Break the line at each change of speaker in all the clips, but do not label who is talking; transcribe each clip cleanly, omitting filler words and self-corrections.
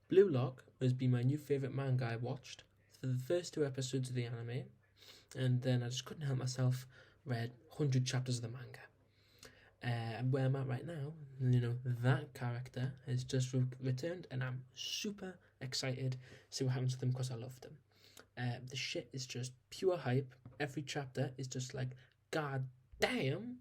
Blue Lock has been my new favourite manga I watched for the first 2 episodes of the anime, and then I just couldn't help myself, read 100 chapters of the manga. And where I'm at right now, that character has just returned, and I'm super excited to see what happens to them because I love them. The shit is just pure hype. Every chapter is just like, god damn.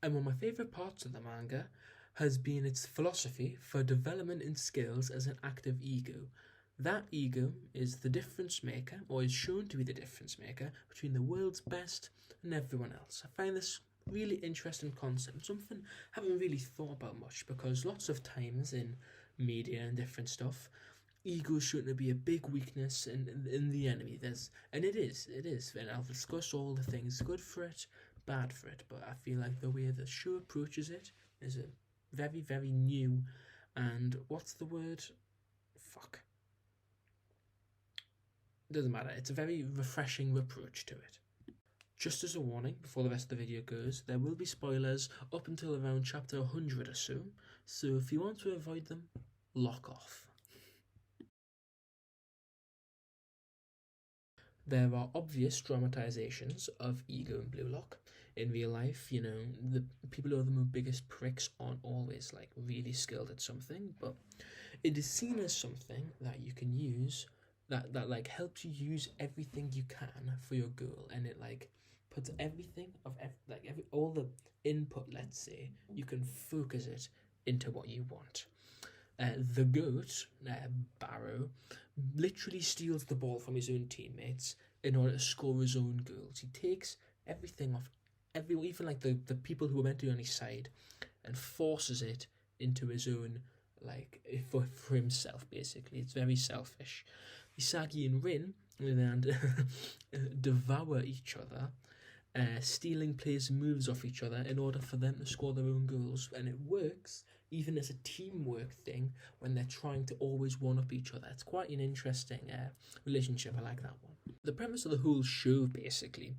And one of my favourite parts of the manga has been its philosophy for development in skills as an active ego. That ego is the difference maker, or is shown to be the difference maker, between the world's best and everyone else. I find this really interesting concept, something I haven't really thought about much, because lots of times in media and different stuff, ego is shown to be a big weakness in the enemy. It is, and I'll discuss all the things good for it, bad for it, but I feel like the way the show approaches it is a very, very new, and what's the word? Fuck. Doesn't matter, it's a very refreshing approach to it. Just as a warning, before the rest of the video goes, there will be spoilers up until around chapter 100 or so if you want to avoid them, lock off. There are obvious dramatizations of ego in Blue Lock. In real life, the people who are the biggest pricks aren't always like really skilled at something, but it is seen as something that you can use that like helps you use everything you can for your goal, and it like puts everything of all the input, let's say, you can focus it into what you want. The goat, Barrow, literally steals the ball from his own teammates in order to score his own goals. He takes everything off even like the people who were meant to be on his side, and forces it into his own, like, for himself, basically. It's very selfish. Isagi and Rin and devour each other, stealing players' moves off each other in order for them to score their own goals, and it works even as a teamwork thing when they're trying to always one-up each other. It's quite an interesting relationship. I like that one. The premise of the whole show, basically,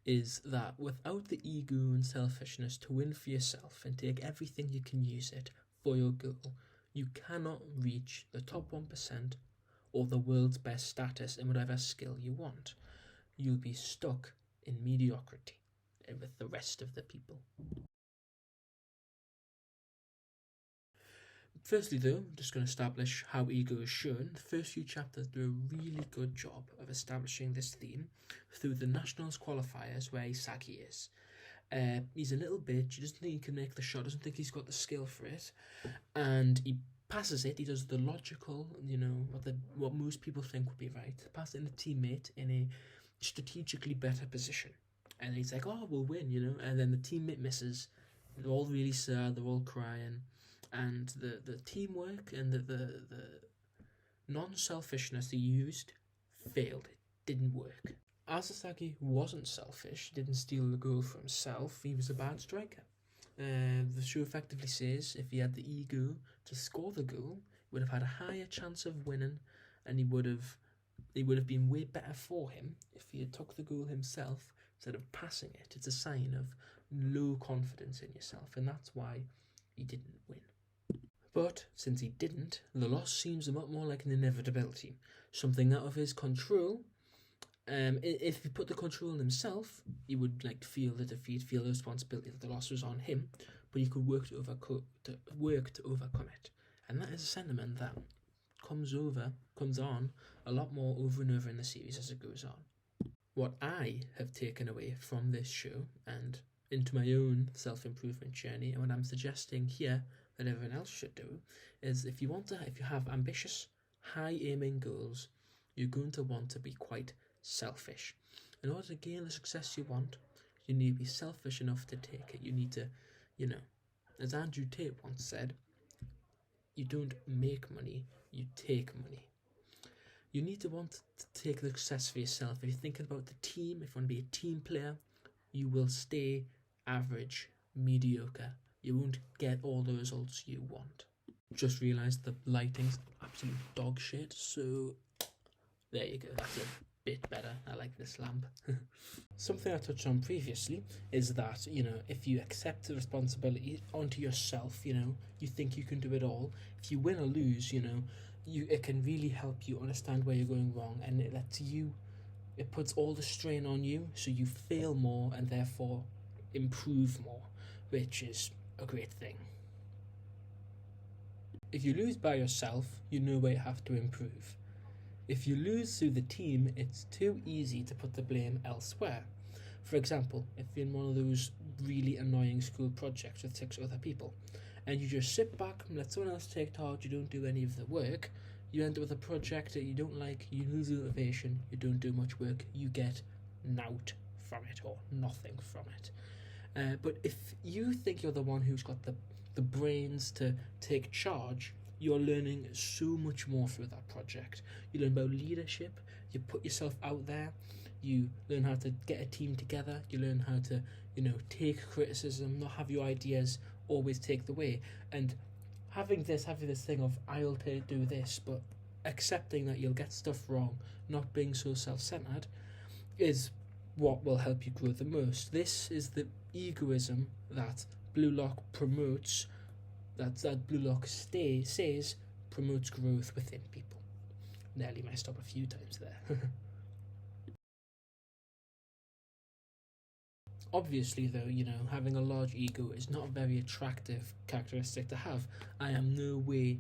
is that without the ego and selfishness to win for yourself and take everything you can use it for your goal, you cannot reach the top 1% or the world's best status in whatever skill you want. You'll be stuck in mediocrity with the rest of the people. Firstly, though, I'm just going to establish how ego is shown. The first few chapters do a really good job of establishing this theme through the Nationals qualifiers where Isagi is. He's a little bitch, he doesn't think he can make the shot, doesn't think he's got the skill for it, and he passes it. He does the logical, what most people think would be right, pass it in a teammate in a strategically better position. And he's like, oh, we'll win, and then the teammate misses. They're all really sad, they're all crying. And the teamwork and the non-selfishness he used failed. It didn't work. Asasagi wasn't selfish, didn't steal the goal for himself, he was a bad striker. The show effectively says if he had the ego to score the goal, he would have had a higher chance of winning, and he would have been way better for him if he had took the goal himself instead of passing it. It's a sign of low confidence in yourself, and that's why he didn't win. But since he didn't, the loss seems a lot more like an inevitability, something out of his control. If he put the control on himself, he would feel the defeat, feel the responsibility that the loss was on him, but he could work to overcome it. And that is a sentiment that comes on a lot more over and over in the series as it goes on. What I have taken away from this show and into my own self-improvement journey, and what I'm suggesting here that everyone else should do, is if you have ambitious, high-aiming goals, you're going to want to be quite selfish. In order to gain the success you want, you need to be selfish enough to take it. You need to, as Andrew Tate once said, you don't make money, you take money. You need to want to take the success for yourself. If you're thinking about the team, if you want to be a team player, you will stay average, mediocre. You won't get all the results you want. Just realised the lighting's absolute dog shit, so there you go, that's a bit better. I like this lamp. Something I touched on previously is that, if you accept the responsibility onto yourself, you think you can do it all. If you win or lose, it can really help you understand where you're going wrong, and it puts all the strain on you, so you fail more and therefore improve more, which is a great thing. If you lose by yourself, you know where you have to improve. If you lose through the team, it's too easy to put the blame elsewhere. For example, if you're in one of those really annoying school projects with 6 other people, and you just sit back and let someone else take charge, you don't do any of the work, you end up with a project that you don't like, you lose motivation, you don't do much work, you get nought from it, or nothing from it. But if you think you're the one who's got the brains to take charge, you're learning so much more through that project. You learn about leadership, you put yourself out there, you learn how to get a team together, you learn how to, take criticism, not have your ideas always take the way. And having this thing of, I'll do this, but accepting that you'll get stuff wrong, not being so self-centered, is what will help you grow the most. This is the egoism that Blue Lock promotes, that Blue Lock says promotes growth within people. Nearly messed up a few times there. Obviously, though, having a large ego is not a very attractive characteristic to have. I am no way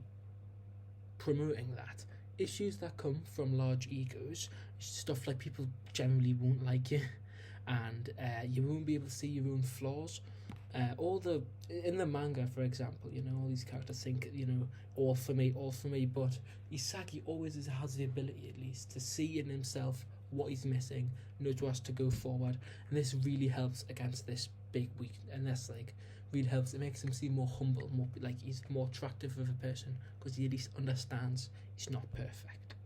promoting that. Issues that come from large egos, stuff like people generally won't like you, and you won't be able to see your own flaws. In the manga, for example, all these characters think, all for me, but Isagi always has the ability, at least, to see in himself what he's missing, knows where to go forward, and this really helps against this big weak, and that's really helps. It makes him seem more humble, more like he's more attractive of a person, because he at least understands he's not perfect.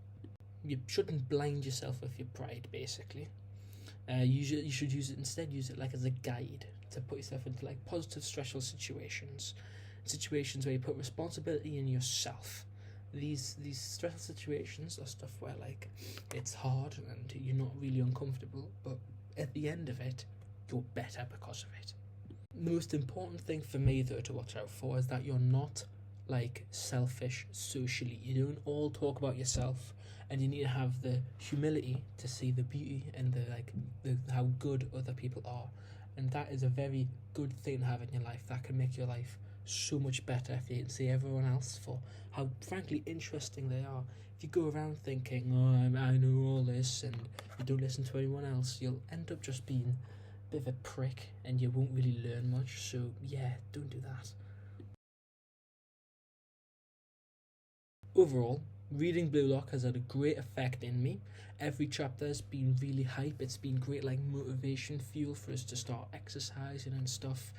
You shouldn't blind yourself with your pride, basically. You should use it as a guide to put yourself into positive stressful situations where you put responsibility in yourself. These stressful situations are stuff where it's hard and you're not really uncomfortable, but at the end of it, you're better because of it. The most important thing for me, though, to watch out for is that you're not selfish socially. You don't all talk about yourself, and you need to have the humility to see the beauty and the how good other people are, and that is a very good thing to have in your life. That can make your life so much better if you can see everyone else for how frankly interesting they are. If you go around thinking, I know all this, and you don't listen to anyone else, you'll end up just being a bit of a prick and you won't really learn much. So yeah, don't do that. Overall, reading Blue Lock has had a great effect in me. Every chapter has been really hype. It's been great motivation fuel for us to start exercising and stuff.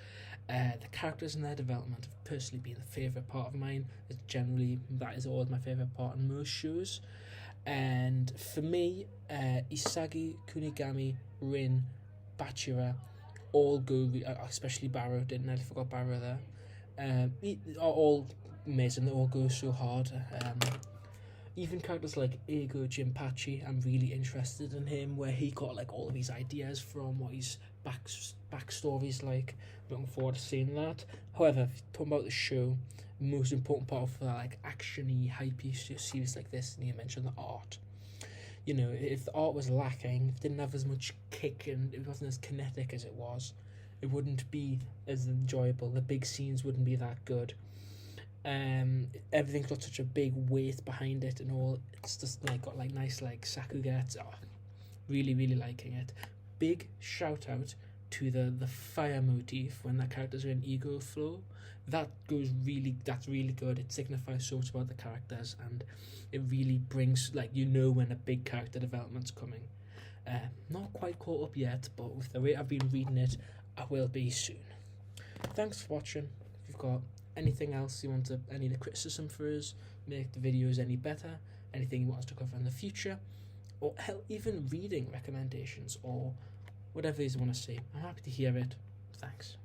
The characters and their development have personally been the favourite part of mine. That is always my favourite part in most shows. And for me, Isagi, Kunigami, Rin, Bachira all go, especially Barrow, I forgot Barrow there, are all amazing. They all go so hard. Even characters like Eigo Jinpachi, I'm really interested in him, where he got all of his ideas from, what his backstory's like. Looking forward to seeing that. However, if you're talking about the show, the most important part of action-y, hypey series like this, and you mentioned the art. If the art was lacking, if it didn't have as much kick and it wasn't as kinetic as it was, it wouldn't be as enjoyable. The big scenes wouldn't be that good. Everything's got such a big weight behind it and all. It's just got nice sakugets. Really, really liking it. Big shout out to the fire motif when the characters are in ego flow. That's really good. It signifies so much about the characters, and it really brings when a big character development's coming. Not quite caught up yet, but with the way I've been reading it, I will be soon. Thanks for watching. If you've got anything else you want any of the criticism for us, make the videos any better, anything he wants to cover in the future, or hell, even reading recommendations or whatever you want to see. I'm happy to hear it. Thanks.